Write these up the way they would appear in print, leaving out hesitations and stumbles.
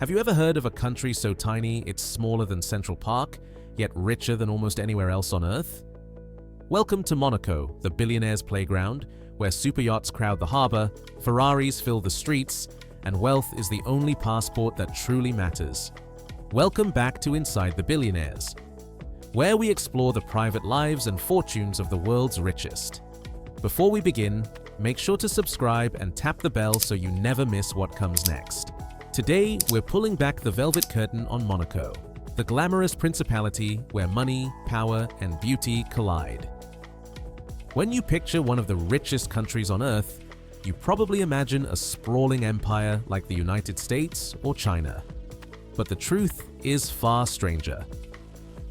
Have you ever heard of a country so tiny it's smaller than Central Park, yet richer than almost anywhere else on Earth? Welcome to Monaco, the billionaires' playground, where superyachts crowd the harbor, Ferraris fill the streets, and wealth is the only passport that truly matters. Welcome back to Inside the Billionaires, where we explore the private lives and fortunes of the world's richest. Before we begin, make sure to subscribe and tap the bell so you never miss what comes next. Today, we're pulling back the velvet curtain on Monaco, the glamorous principality where money, power, and beauty collide. When you picture one of the richest countries on Earth, you probably imagine a sprawling empire like the United States or China. But the truth is far stranger.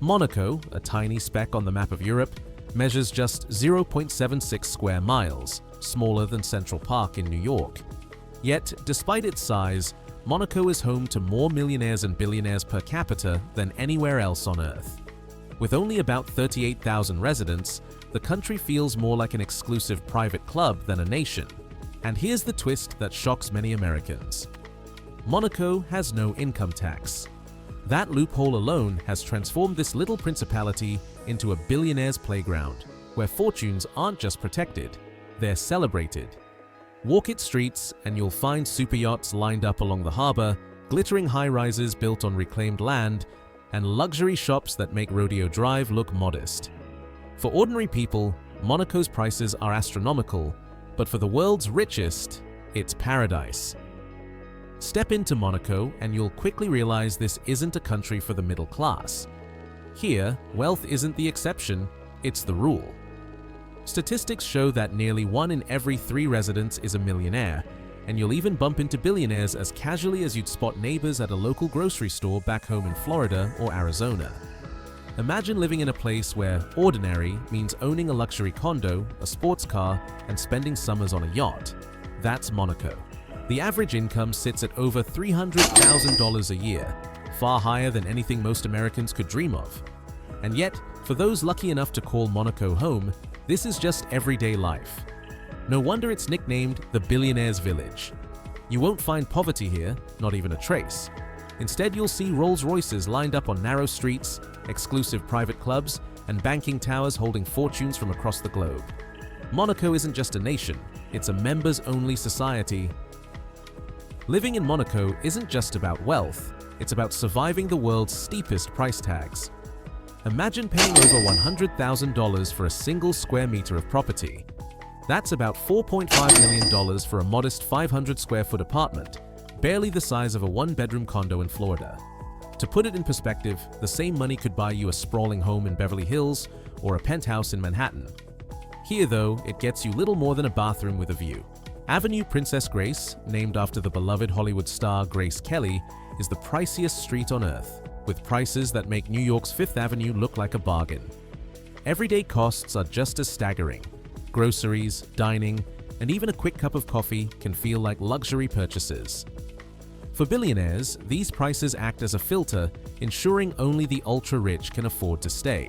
Monaco, a tiny speck on the map of Europe, measures just 0.76 square miles, smaller than Central Park in New York. Yet, despite its size, Monaco is home to more millionaires and billionaires per capita than anywhere else on Earth. With only about 38,000 residents, the country feels more like an exclusive private club than a nation. And here's the twist that shocks many Americans. Monaco has no income tax. That loophole alone has transformed this little principality into a billionaire's playground, where fortunes aren't just protected, they're celebrated. Walk its streets and you'll find superyachts lined up along the harbor, glittering high-rises built on reclaimed land, and luxury shops that make Rodeo Drive look modest. For ordinary people, Monaco's prices are astronomical, but for the world's richest, it's paradise. Step into Monaco and you'll quickly realize this isn't a country for the middle class. Here, wealth isn't the exception, it's the rule. Statistics show that nearly 1 in every 3 residents is a millionaire, and you'll even bump into billionaires as casually as you'd spot neighbors at a local grocery store back home in Florida or Arizona. Imagine living in a place where ordinary means owning a luxury condo, a sports car, and spending summers on a yacht. That's Monaco. The average income sits at over $300,000 a year, far higher than anything most Americans could dream of. And yet, for those lucky enough to call Monaco home, this is just everyday life. No wonder it's nicknamed the Billionaires' Village. You won't find poverty here, not even a trace. Instead, you'll see Rolls-Royces lined up on narrow streets, exclusive private clubs, and banking towers holding fortunes from across the globe. Monaco isn't just a nation, it's a members-only society. Living in Monaco isn't just about wealth, it's about surviving the world's steepest price tags. Imagine paying over $100,000 for a single square meter of property. That's about $4.5 million for a modest 500 square foot apartment, barely the size of a one-bedroom condo in Florida. To put it in perspective, the same money could buy you a sprawling home in Beverly Hills or a penthouse in Manhattan. Here, though, it gets you little more than a bathroom with a view. Avenue Princess Grace, named after the beloved Hollywood star Grace Kelly, is the priciest street on Earth, with prices that make New York's Fifth Avenue look like a bargain. Everyday costs are just as staggering. Groceries, dining, and even a quick cup of coffee can feel like luxury purchases. For billionaires, these prices act as a filter, ensuring only the ultra-rich can afford to stay.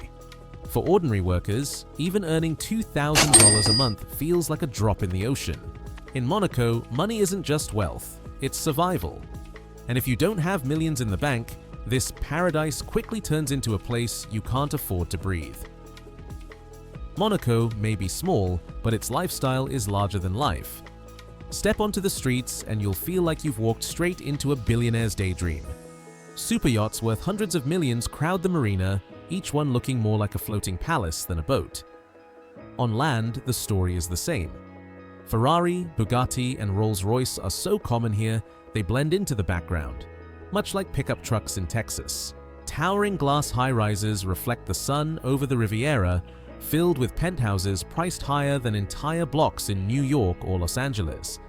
For ordinary workers, even earning $2,000 a month feels like a drop in the ocean. In Monaco, money isn't just wealth, it's survival. And if you don't have millions in the bank, this paradise quickly turns into a place you can't afford to breathe. Monaco may be small, but its lifestyle is larger than life. Step onto the streets and you'll feel like you've walked straight into a billionaire's daydream. Superyachts worth hundreds of millions crowd the marina, each one looking more like a floating palace than a boat. On land, the story is the same. Ferrari, Bugatti, and Rolls-Royce are so common here, they blend into the background, much like pickup trucks in Texas. Towering glass high-rises reflect the sun over the Riviera, filled with penthouses priced higher than entire blocks in New York or Los Angeles.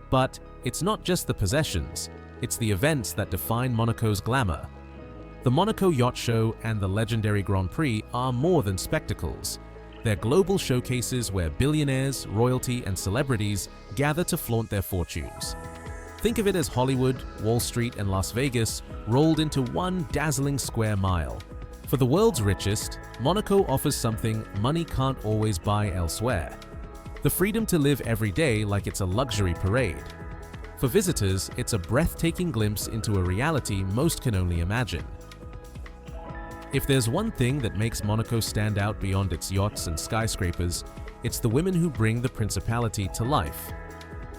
But it's not just the possessions, it's the events that define Monaco's glamour. The Monaco Yacht Show and the legendary Grand Prix are more than spectacles. They're global showcases where billionaires, royalty, and celebrities gather to flaunt their fortunes. Think of it as Hollywood, Wall Street, and Las Vegas rolled into one dazzling square mile. For the world's richest, Monaco offers something money can't always buy elsewhere: the freedom to live every day like it's a luxury parade. For visitors, it's a breathtaking glimpse into a reality most can only imagine. If there's one thing that makes Monaco stand out beyond its yachts and skyscrapers, it's the women who bring the principality to life.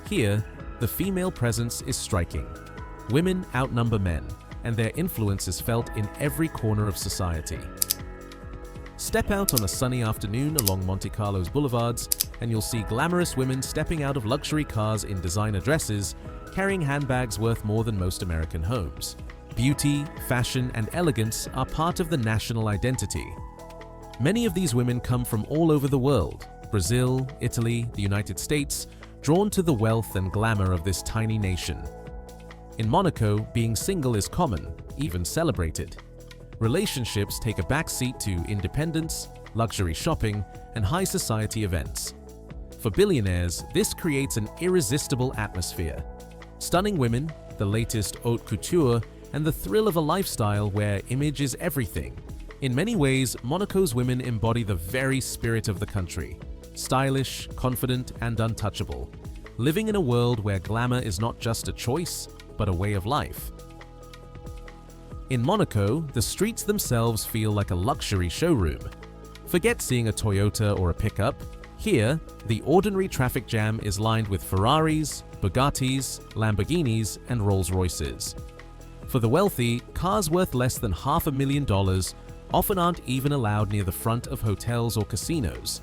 Here, the female presence is striking. Women outnumber men, and their influence is felt in every corner of society. Step out on a sunny afternoon along Monte Carlo's boulevards, and you'll see glamorous women stepping out of luxury cars in designer dresses, carrying handbags worth more than most American homes. Beauty, fashion, and elegance are part of the national identity. Many of these women come from all over the world: Brazil, Italy, the United States, drawn to the wealth and glamour of this tiny nation. In Monaco, being single is common, even celebrated. Relationships take a backseat to independence, luxury shopping, and high society events. For billionaires, this creates an irresistible atmosphere. Stunning women, the latest haute couture, and the thrill of a lifestyle where image is everything. In many ways, Monaco's women embody the very spirit of the country. Stylish, confident, and untouchable. Living in a world where glamour is not just a choice, but a way of life. In Monaco, the streets themselves feel like a luxury showroom. Forget seeing a Toyota or a pickup. Here, the ordinary traffic jam is lined with Ferraris, Bugattis, Lamborghinis, and Rolls-Royces. For the wealthy, cars worth less than $500,000 often aren't even allowed near the front of hotels or casinos.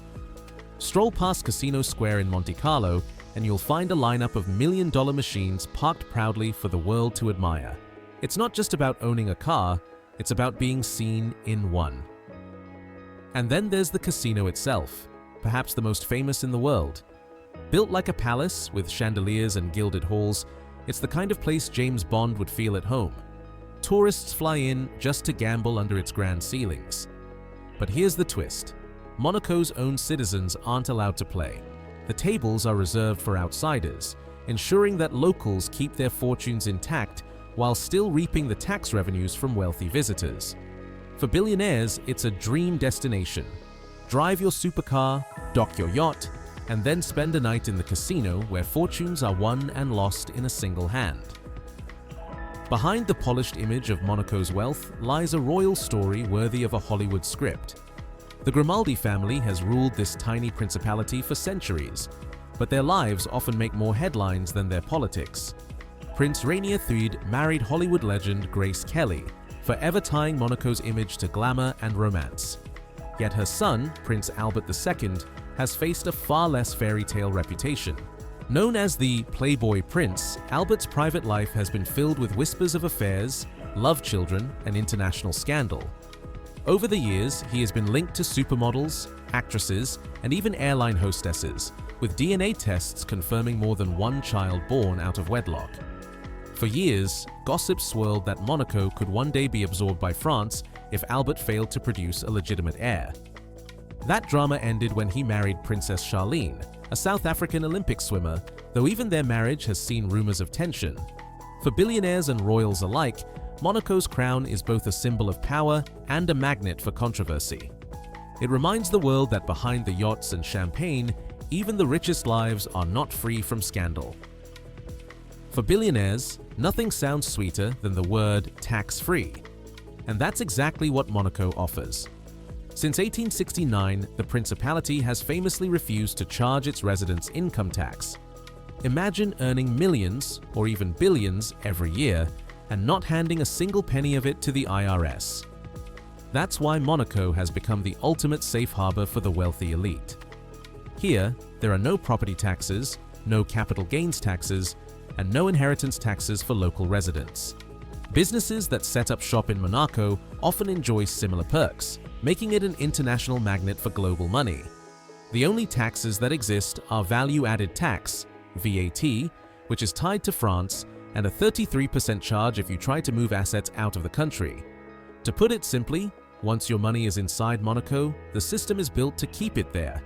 Stroll past Casino Square in Monte Carlo, and you'll find a lineup of million-dollar machines parked proudly for the world to admire. It's not just about owning a car, it's about being seen in one. And then there's the casino itself, perhaps the most famous in the world. Built like a palace with chandeliers and gilded halls, it's the kind of place James Bond would feel at home. Tourists fly in just to gamble under its grand ceilings. But here's the twist. Monaco's own citizens aren't allowed to play. The tables are reserved for outsiders, ensuring that locals keep their fortunes intact while still reaping the tax revenues from wealthy visitors. For billionaires, it's a dream destination. Drive your supercar, dock your yacht, and then spend a night in the casino where fortunes are won and lost in a single hand. Behind the polished image of Monaco's wealth lies a royal story worthy of a Hollywood script. The Grimaldi family has ruled this tiny principality for centuries, but their lives often make more headlines than their politics. Prince Rainier III married Hollywood legend Grace Kelly, forever tying Monaco's image to glamour and romance. Yet her son, Prince Albert II, has faced a far less fairy tale reputation. Known as the Playboy Prince, Albert's private life has been filled with whispers of affairs, love children, and international scandal. Over the years, he has been linked to supermodels, actresses, and even airline hostesses, with DNA tests confirming more than one child born out of wedlock. For years, gossip swirled that Monaco could one day be absorbed by France if Albert failed to produce a legitimate heir. That drama ended when he married Princess Charlene, a South African Olympic swimmer, though even their marriage has seen rumors of tension. For billionaires and royals alike, Monaco's crown is both a symbol of power and a magnet for controversy. It reminds the world that behind the yachts and champagne, even the richest lives are not free from scandal. For billionaires, nothing sounds sweeter than the word tax-free. And that's exactly what Monaco offers. Since 1869, the principality has famously refused to charge its residents income tax. Imagine earning millions, or even billions, every year, and not handing a single penny of it to the IRS. That's why Monaco has become the ultimate safe harbor for the wealthy elite. Here, there are no property taxes, no capital gains taxes, and no inheritance taxes for local residents. Businesses that set up shop in Monaco often enjoy similar perks, making it an international magnet for global money. The only taxes that exist are value-added tax, VAT, which is tied to France, and a 33% charge if you try to move assets out of the country. To put it simply, once your money is inside Monaco, the system is built to keep it there.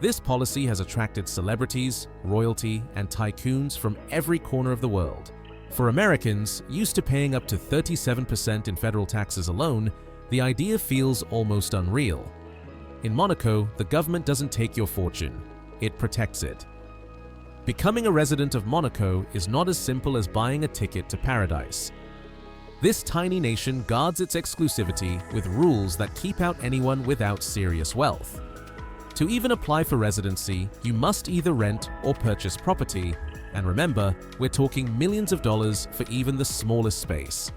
This policy has attracted celebrities, royalty, and tycoons from every corner of the world. For Americans, used to paying up to 37% in federal taxes alone, the idea feels almost unreal. In Monaco, the government doesn't take your fortune, it protects it. Becoming a resident of Monaco is not as simple as buying a ticket to paradise. This tiny nation guards its exclusivity with rules that keep out anyone without serious wealth. To even apply for residency, you must either rent or purchase property, and remember, we're talking millions of dollars for even the smallest space.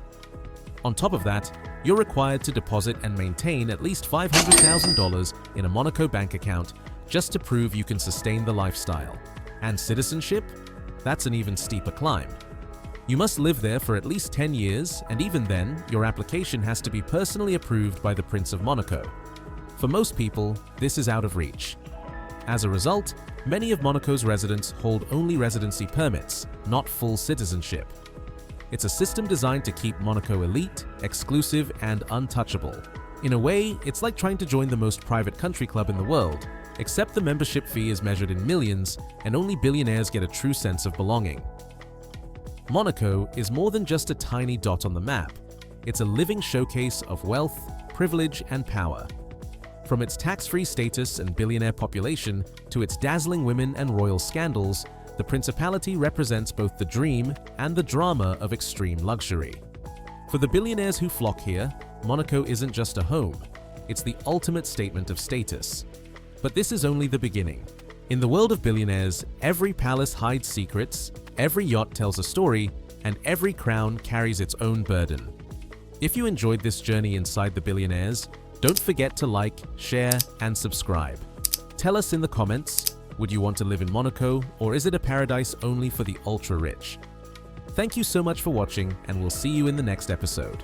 On top of that, you're required to deposit and maintain at least $500,000 in a Monaco bank account just to prove you can sustain the lifestyle. And citizenship? That's an even steeper climb. You must live there for at least 10 years, and even then, your application has to be personally approved by the Prince of Monaco. For most people, this is out of reach. As a result, many of Monaco's residents hold only residency permits, not full citizenship. It's a system designed to keep Monaco elite, exclusive, and untouchable. In a way, it's like trying to join the most private country club in the world, except the membership fee is measured in millions and only billionaires get a true sense of belonging. Monaco is more than just a tiny dot on the map. It's a living showcase of wealth, privilege, and power. From its tax-free status and billionaire population to its dazzling women and royal scandals, the principality represents both the dream and the drama of extreme luxury. For the billionaires who flock here, Monaco isn't just a home, it's the ultimate statement of status. But this is only the beginning. In the world of billionaires, every palace hides secrets, every yacht tells a story, and every crown carries its own burden. If you enjoyed this journey inside the billionaires, don't forget to like, share, and subscribe. Tell us in the comments, would you want to live in Monaco, or is it a paradise only for the ultra-rich? Thank you so much for watching, and we'll see you in the next episode.